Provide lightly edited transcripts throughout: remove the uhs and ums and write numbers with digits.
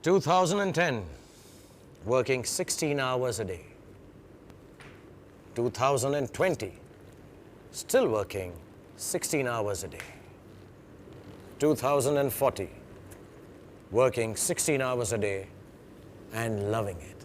2010, working 16 hours a day. 2020, still working 16 hours a day. 2040, working 16 hours a day and loving it.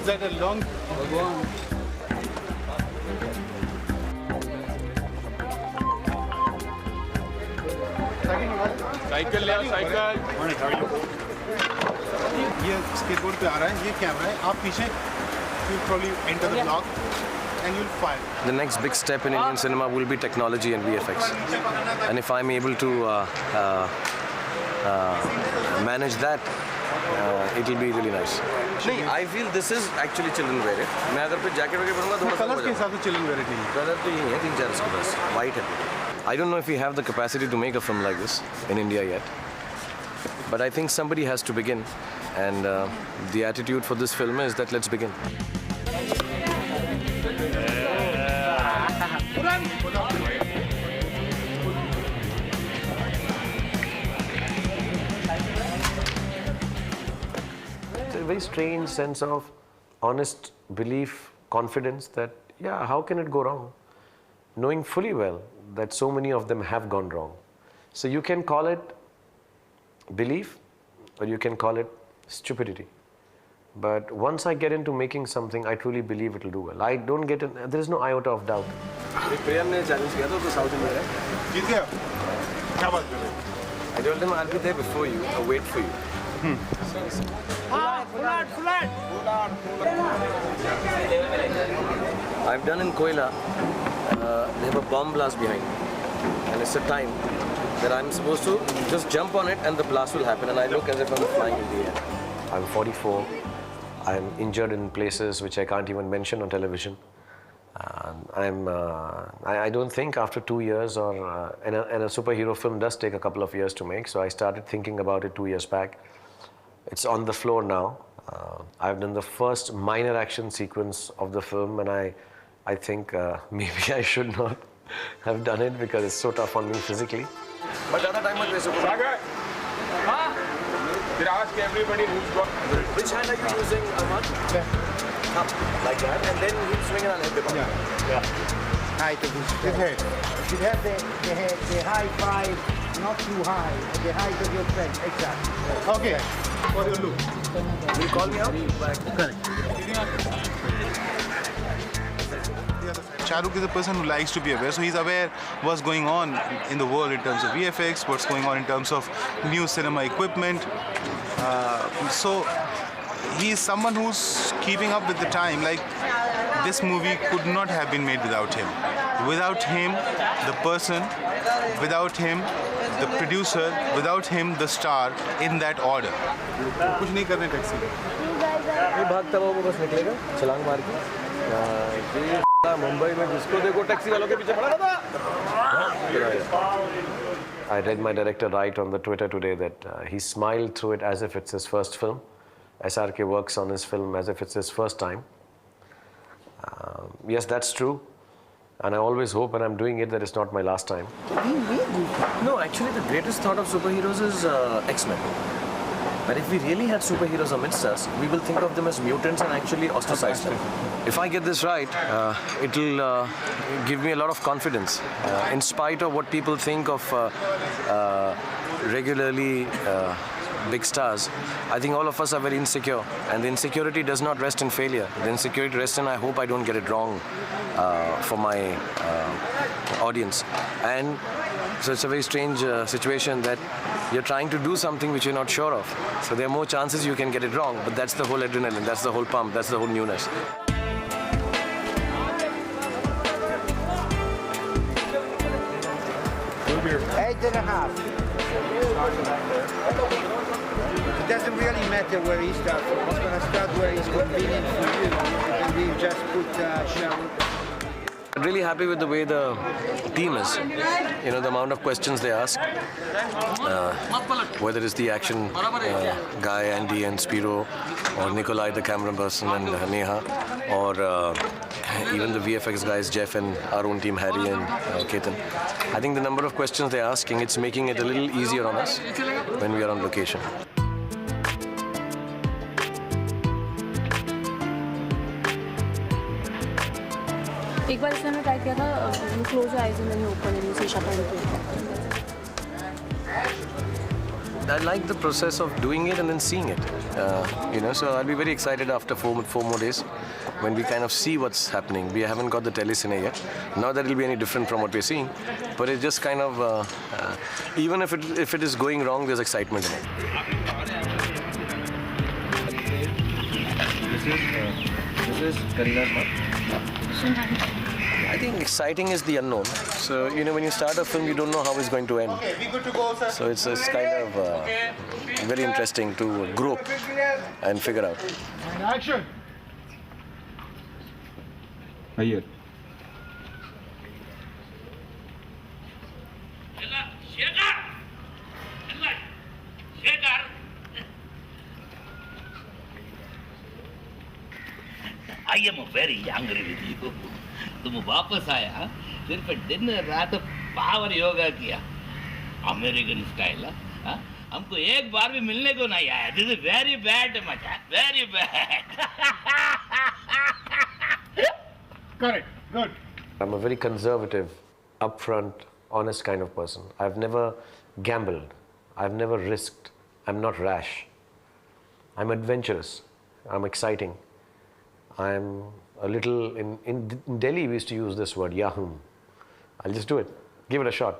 Is that a long? Cycle ले आओ cycle ये skateboard पे आ रहा है ये camera है आप पीछे you'll probably enter the block and you'll fire. The next big step in Indian cinema will be technology and VFX. And if I'm able to manage that, it will be really nice. नहीं, I feel this is actually children wear it. मैं अगर फिर jacket वगैरह पहनूंगा थोड़ा सा colour के हिसाब से children wear it नहीं कलर तो यही है 3-4 इसके पास white है. I don't know if we have the capacity to make a film like this in India yet, but I think somebody has to begin, and the attitude for this film is that let's begin. It's a very strange sense of honest belief, confidence that, yeah, how can it go wrong? Knowing fully well that so many of them have gone wrong. So you can call it belief or you can call it stupidity. But once I get into making something, I truly believe it will do well. I don't get in, there is no iota of doubt. I told him I'll be there before you, I'll wait for you. I've done in Koila, they have a bomb blast behind me. And it's a time that I'm supposed to just jump on it and the blast will happen and I look as if I'm flying in the air. I'm 44. I'm injured in places which I can't even mention on television. I don't think after 2 years or and a superhero film does take a couple of years to make, so I started thinking about it 2 years back. It's on the floor now. I've done the first minor action sequence of the film and I think maybe I should not have done it because it's so tough on me physically. But at the time I was everybody who's got... Which hand are you using, Ahmad? Up, like that, and then you swing it on hip. Yeah. Height of his head. You should have the high five, not too high, at the height of your friend. Exactly. Okay. For your look. Will you call me out? Correct. Shah Rukh is a person who likes to be aware, so he's aware what's going on in the world in terms of VFX, what's going on in terms of new cinema equipment. So he is someone who's keeping up with the time. Like, this movie could not have been made without him. Without him, the person, without him, the producer, without him, the star, in that order. कुछ नहीं करने taxi में। ये भागता हुआ वो बस निकलेगा, छलांग मार के। मुंबई में जिसको देखो टैक्सी वालों के पीछे पड़ा था। I read my director write on the Twitter today that he smiled through it as if it's his first film. SRK works on his film as if it's his first time. Yes, that's true. And I always hope when I'm doing it that it's not my last time. No, actually the greatest thought of superheroes is X-Men. But if we really had superheroes amidst us, we will think of them as mutants and actually ostracize them. If I get this right, it will give me a lot of confidence. In spite of what people think of regularly big stars, I think all of us are very insecure. And the insecurity does not rest in failure. The insecurity rests in I hope I don't get it wrong for my audience. And so it's a very strange situation that you're trying to do something which you're not sure of. So there are more chances you can get it wrong, but that's the whole adrenaline, that's the whole pump, that's the whole newness. 8.5. It doesn't really matter where he starts from. He's going to start where it's convenient for you. And we just put Shahrukh. I'm really happy with the way the team is. You know, the amount of questions they ask, whether it's the action guy, Andy and Spiro, or Nikolai, the camera person, and Neha, or even the VFX guys, Jeff, and our own team, Harry and Ketan. I think the number of questions they're asking, it's making it a little easier on us when we are on location. एक बार इसने try किया था close eyes and then open and see shut I like the process of doing it and then seeing it. You know, so I'll be very excited after four more days when we kind of see what's happening. We haven't got the telecine yet. Not that it'll be any different from what we're seeing, but it's just kind of even if it is going wrong, there's excitement in it. This is Karina's mom. I think exciting is the unknown. So, you know, when you start a film, you don't know how it's going to end. So it's kind of very interesting to grope and figure out. Action! Here. I am very angry with you. तुम वापस आया सिर्फ दिन रात power yoga किया American style हमको एक बार भी मिलने को नहीं आया दिस इज वेरी बैड मचा very bad Correct. Good. I'm a very conservative, upfront, honest kind of person. I've never gambled. I've never risked. I'm not rash. I'm adventurous. I'm exciting. I'm a little, in Delhi we used to use this word, Yahoo. I'll just do it. Give it a shot.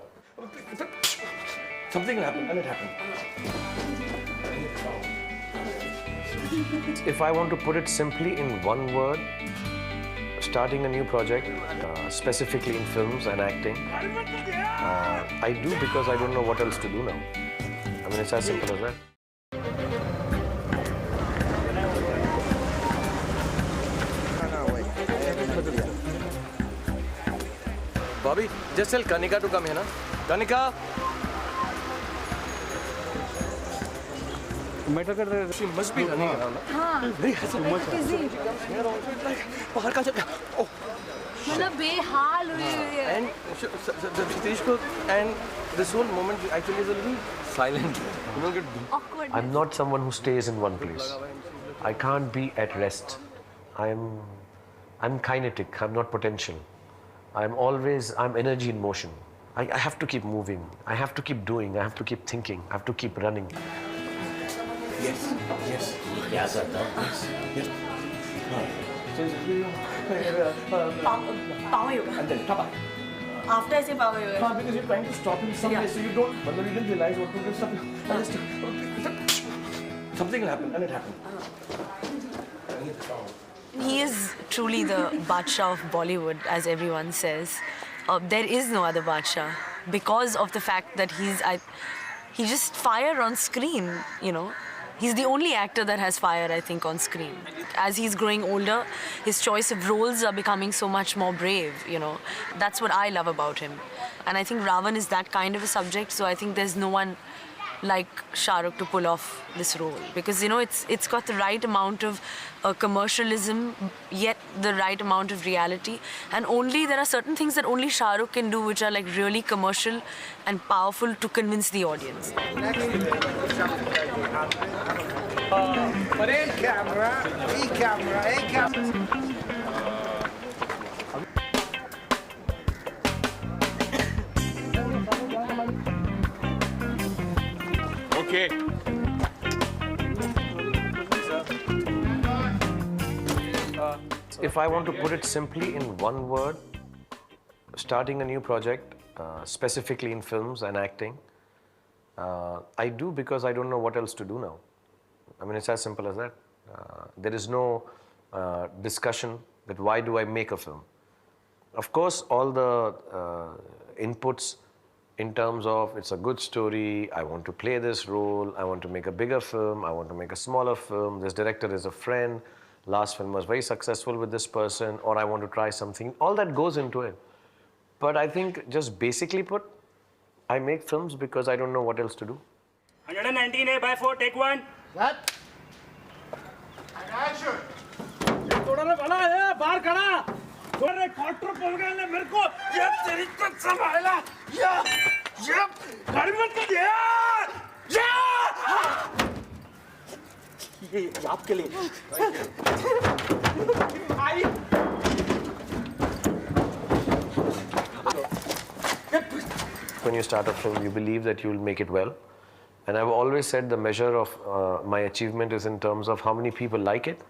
Something will happen, and it happened. If I want to put it simply in one word, starting a new project, specifically in films and acting, I do because I don't know what else to do now. I mean, it's as simple as that. Bobby, just tell Kanika to come here, na? Kanika! Matter कर रहे She must be running around. हाँ बाहर का जगह. Oh. मतलब बेहाल हुई है And Satish ko, and this whole moment actually is a little silent. You don't get. awkward I'm not someone who stays in one place. I can't be at rest. I'm kinetic. I'm not potential. I'm energy in motion. I have to keep moving. I have to keep doing. I have to keep thinking. I have to keep running. Yes. क्या करता हूँ power yoga And then, Papa. After ऐसे power yoga Because you're trying to stop him somewhere, so you don't. But you didn't realize what to do. Something will happen, and it happened. He is truly the Badshah of Bollywood, as everyone says. There is no other Badshah because of the fact that he just fire on screen, you know. He's the only actor that has fire, I think, on screen. As he's growing older, his choice of roles are becoming so much more brave, you know. That's what I love about him. And I think Ravan is that kind of a subject, so I think there's no one like Shah Rukh to pull off this role, because you know it's got the right amount of commercialism, yet the right amount of reality, and only there are certain things that only Shah Rukh can do, which are like really commercial and powerful to convince the audience. Camera. Okay. If I want to put it simply in one word, starting a new project, specifically in films and acting, I do because I don't know what else to do now. I mean, it's as simple as that. There is no discussion that why do I make a film. Of course, all the inputs in terms of it's a good story, I want to play this role, I want to make a bigger film, I want to make a smaller film, this director is a friend, last film was very successful with this person, or I want to try something. All that goes into it. But I think just basically put, I make films because I don't know what else to do. 119A/4, take one. That. थोड़ा ना भला है बाहर खड़ा थोड़े quarter पहुंच गए ने मेरे को ये तेरी कसम आयला ये गाड़ी मत कर ये आपके लिए भाई When you start a film, you believe that you will make it well. And I've always said the measure of my achievement is in terms of how many people like it.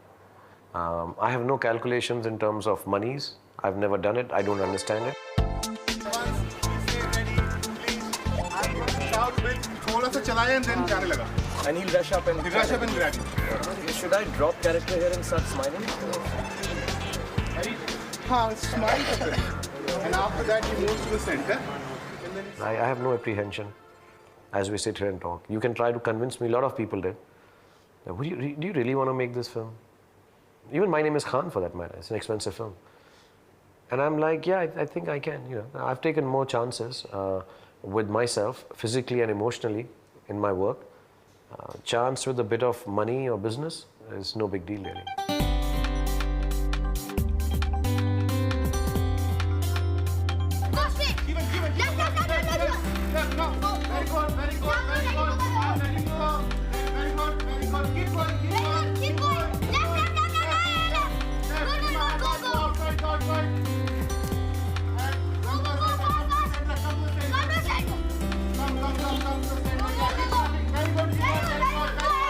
I have no calculations in terms of monies. I've never done it. I don't understand it. And he'll rush up and grab you. Should I drop character here and start smiling? Smile. And after that, he moves to the center. I have no apprehension as we sit here and talk. You can try to convince me, a lot of people did. Do you really want to make this film? Even My Name is Khan, for that matter. It's an expensive film. And I'm like, yeah, I think I can. You know, I've taken more chances with myself, physically and emotionally, in my work. Chance with a bit of money or business is no big deal, really.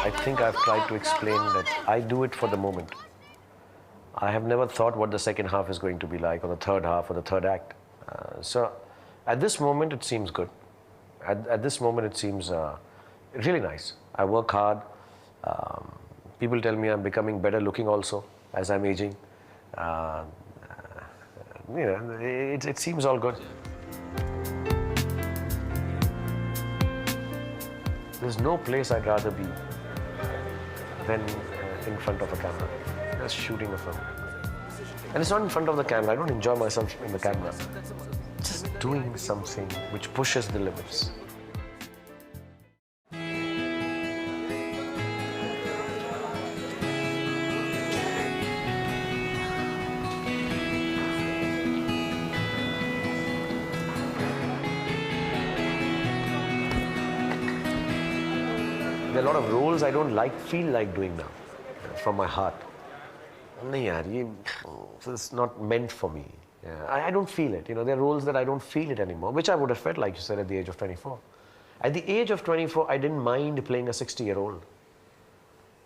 I think I've tried to explain that I do it for the moment. I have never thought what the second half is going to be like, or the third half, or the third act. So at this moment, it seems good. At this moment, it seems really nice. I work hard. People tell me I'm becoming better looking also as I'm aging. You know, it seems all good. There's no place I'd rather be than in front of a camera, just shooting a film. And it's not in front of the camera. I don't enjoy myself in the camera. Just doing something which pushes the limits. There are a lot of roles I don't feel like doing now, from my heart. Nahi yaar, it's not meant for me. I don't feel it. You know, there are roles that I don't feel it anymore, which I would have felt, like you said, at the age of 24. At the age of 24, I didn't mind playing a 60-year-old.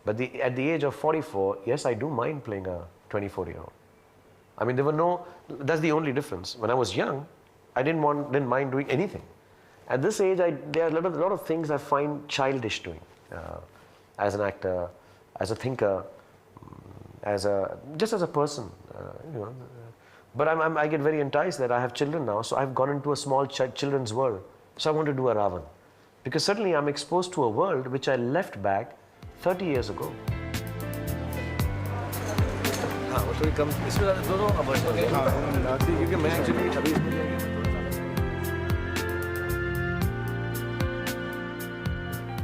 But at the age of 44, yes, I do mind playing a 24-year-old. I mean, that's the only difference. When I was young, I didn't mind doing anything. At this age, there are a lot of things I find childish doing. As an actor, as a thinker, just as a person, you know. But I get very enticed that I have children now, so I've gone into a small children's world. So I want to do a Ravan. Because suddenly I'm exposed to a world which I left back 30 years ago.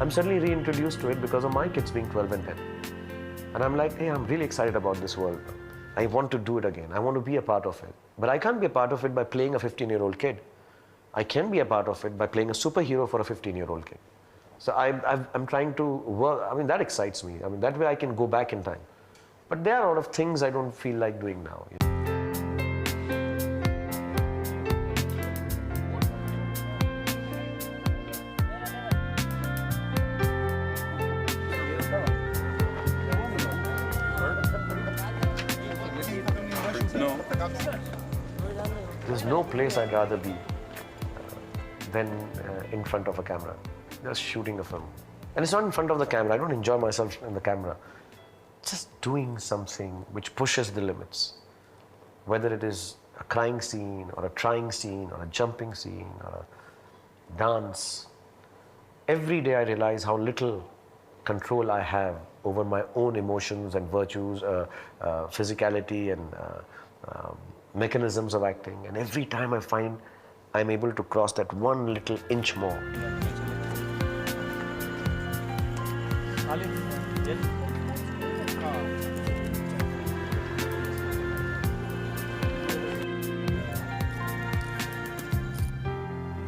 I'm suddenly reintroduced to it because of my kids being 12 and 10. And I'm like, hey, I'm really excited about this world. I want to do it again. I want to be a part of it. But I can't be a part of it by playing a 15-year-old kid. I can be a part of it by playing a superhero for a 15-year-old kid. So I'm trying to work. I mean, that excites me. I mean, that way I can go back in time. But there are a lot of things I don't feel like doing now. There's no place I'd rather be than in front of a camera, just shooting a film. And it's not in front of the camera. I don't enjoy myself in the camera. Just doing something which pushes the limits. Whether it is a crying scene, or a trying scene, or a jumping scene, dance. Every day I realize how little control I have over my own emotions and virtues, physicality and mechanisms of acting. And every time I find I'm able to cross that one little inch more.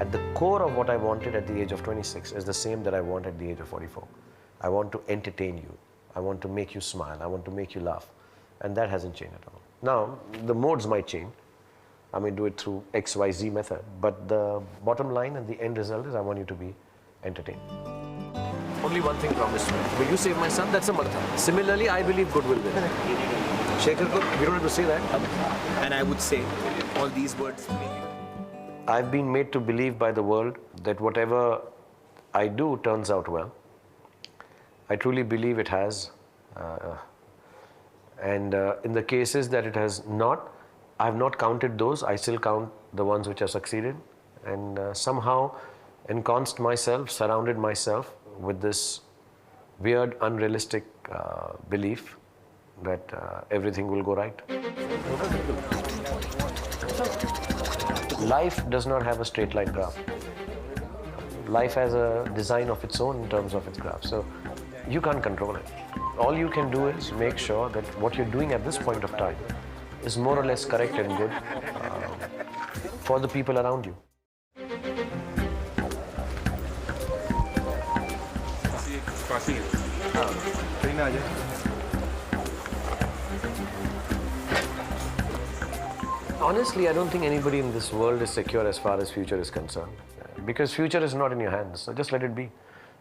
At the core of what I wanted at the age of 26 is the same that I want at the age of 44. I want to entertain you. I want to make you smile. I want to make you laugh. And that hasn't changed at all. Now, the modes might change. I may do it through XYZ method. But the bottom line and the end result is I want you to be entertained. Only one thing promised me. Will you save my son? That's a mantra. Similarly, I believe good will win. Shekhar, we don't have to say that. And I would say all these words. I've been made to believe by the world that whatever I do turns out well. I truly believe it has. And in the cases that it has not, I have not counted those. I still count the ones which have succeeded. And somehow ensconced myself, surrounded myself with this weird, unrealistic belief that everything will go right. Life does not have a straight line graph. Life has a design of its own in terms of its graph. So you can't control it. All you can do is make sure that what you're doing at this point of time is more or less correct and good for the people around you. Honestly, I don't think anybody in this world is secure as far as future is concerned. Because future is not in your hands, so just let it be.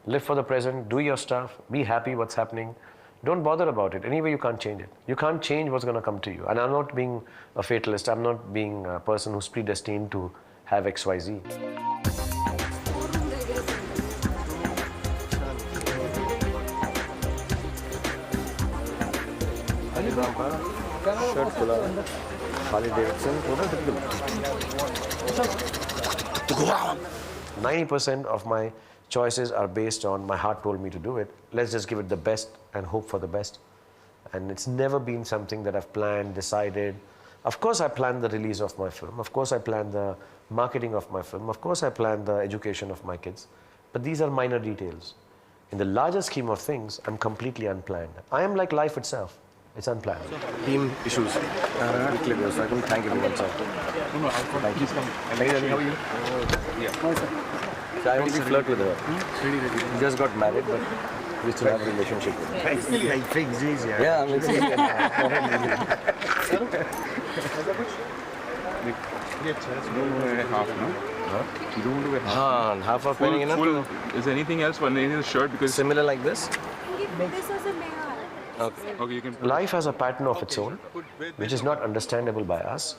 Live for the present, do your stuff, be happy what's happening. Don't bother about it. Anyway, you can't change it. You can't change what's going to come to you. And I'm not being a fatalist. I'm not being a person who's predestined to have XYZ. Shirt pull out. Harley Davidson. 90% of my choices are based on my heart told me to do it. Let's just give it the best and hope for the best. And it's never been something that I've planned, decided. Of course I planned the release of my film. Of course I planned the marketing of my film. Of course I planned the education of my kids. But these are minor details. In the larger scheme of things, I'm completely unplanned. I am like life itself. It's unplanned. Team issues. Quickly, so I can thank everyone, sir. Thank you. How are you? So I only flirt with her. We just got married, but we still have a relationship with her. Like things easier. Yeah, it's easier. You don't do it half. Half of Full, wearing enough. full. Is there anything else for the shirt? Because Similar like this. This was a mega. okay, you can. Life has a pattern of its own, which is not understandable by us.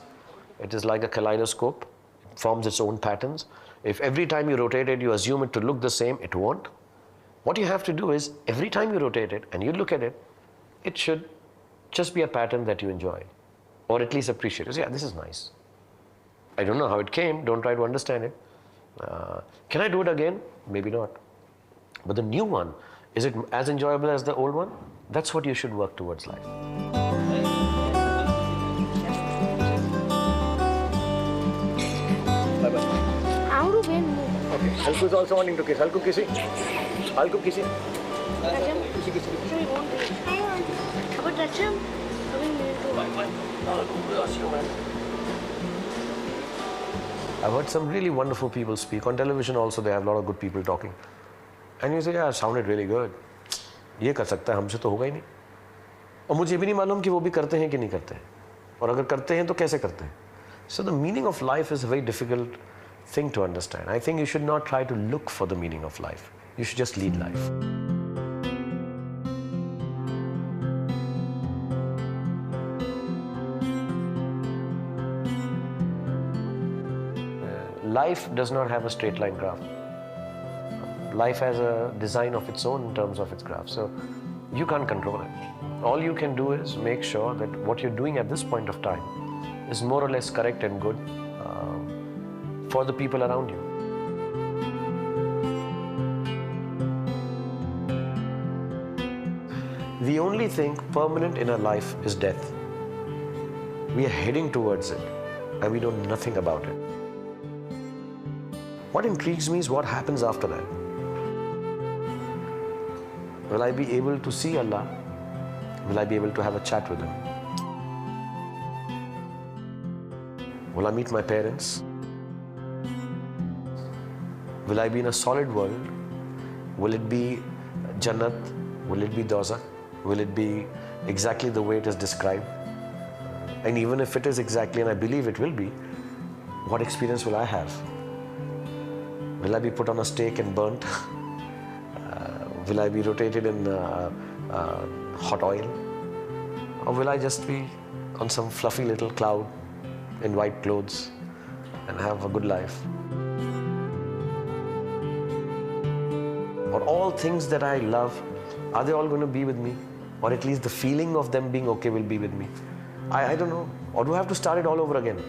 It is like a kaleidoscope. It forms its own patterns. If every time you rotate it, you assume it to look the same, it won't. What you have to do is, every time you rotate it and you look at it, it should just be a pattern that you enjoy, or at least appreciate. You say, yeah, this is nice. I don't know how it came, don't try to understand it. Can I do it again? Maybe not. But the new one, is it as enjoyable as the old one? That's what you should work towards life. How to win? Okay. Halku is also wanting to kiss. Halku kissing. Halku kissing. Rajam? We won't. But Rajam? I've heard some really wonderful people speak. On television also, they have a lot of good people talking. And you say, yeah, it sounded really good. ये कर सकता है, हमसे तो होगा ही नहीं. और मुझे भी नहीं मालूम कि वो भी करते हैं कि नहीं करते हैं. और अगर करते हैं तो कैसे करते हैं. So the meaning of life is a very difficult thing to understand. I think you should not try to look for the meaning of life. You should just lead life. Life does not have a straight line graph. Life has a design of its own in terms of its graph. So you can't control it. All you can do is make sure that what you're doing at this point of time is more or less correct and good for the people around you. We only think permanent in our life is death. We are heading towards it and we know nothing about it. What intrigues me is what happens after that. Will I be able to see Allah? Will I be able to have a chat with Him? Will I meet my parents? Will I be in a solid world? Will it be Jannat? Will it be Dozakh? Will it be exactly the way it is described? And even if it is exactly, and I believe it will be, what experience will I have? Will I be put on a stake and burnt? Will I be rotated in hot oil? Or will I just be on some fluffy little cloud in white clothes and have a good life? Or all things that I love, are they all going to be with me? Or at least the feeling of them being okay will be with me? I don't know. Or do I have to start it all over again?